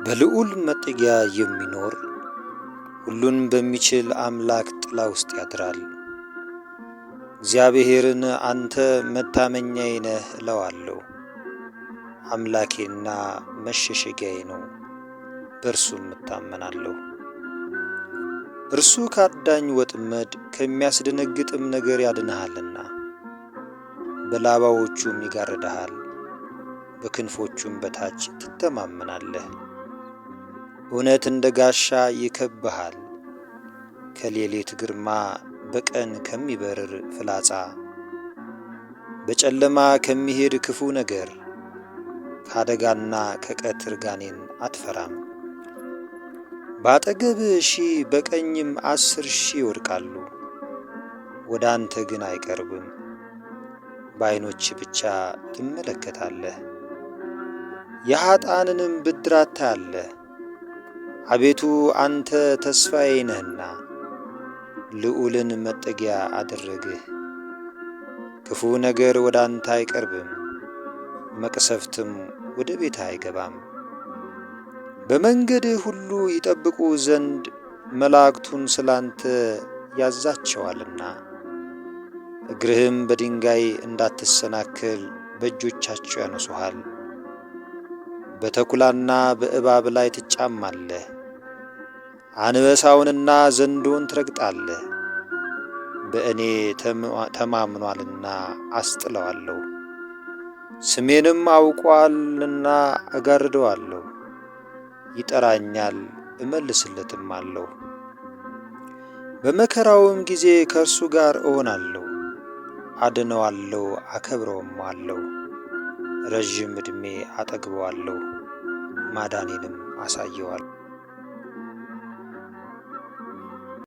በልዑል መጠጊያ የሚኖር ሁሉን በሚችል አምላክ ጥላ ውስጥ ያድራል። እግዚአብሔርን አንተ መታመኛዬ ነህ እለዋለሁ። አምላኬና መሸሸጊያዬ ነው፣ በእርሱም እታመናለሁ። እርሱ ከአዳኝ ወጥመድ ከሚያስደነግጥም ነገር ያድንሃልና። በላባዎቹም ይጋርድሃል፣ በክንፎቹም በታች ትተማመናለህ። እውነት እንደ ጋሻ ይከብብሃል፣ ከሌሊት ግርማ፣ በቀን ከሚበርር ፍላጻ፣ በጨለማ ከሚሄድ ክፉ ነገር፣ ከአደጋና ከቀትር ጋኔን አትፈራም። በአጠገብህ 1000 በቀኝም 10,000 ይወድቃሉ፣ ወደ አንተ ግን አይቀርብም። በዓይኖች ብቻ ትመለከታለህ፣ የኀጥኣንንም ብድራት ታያለህ። አቤቱ አንተ ተስፋዬ ነህና ልዑልን መጠጊያ አደረግህ። ክፉ ነገር ወደ አንተ አይቀርብም፣ መቅሰፍትም ወደ ቤትህ አይገባም። በመንገድህ ሁሉ ይጠብቁ ዘንድ መላእክቱን ስላንተ ያዛቸዋልና፣ እግርህም በድንጋይ እንዳትሰናከል በእጆቻቸው ያነሱሃል። በተኩላና በእባብ ላይ ትጫማለህ፣ አንበሳውንና ዘንዶውን ትረግጣለህ። በእኔ ተማምኗልና አስጥለዋለሁ፣ ስሜንም አውቋልና እጋርደዋለሁ። ይጠራኛል እመልስለትም አለሁ። በመከራውም ጊዜ ከእርሱ ጋር እሆናለሁ፣ አድነዋለሁ፣ አከብረውም አለሁ። ረዥም ዕድሜ አጠግበዋለሁ፣ ማዳኔንም አሳየዋለሁ።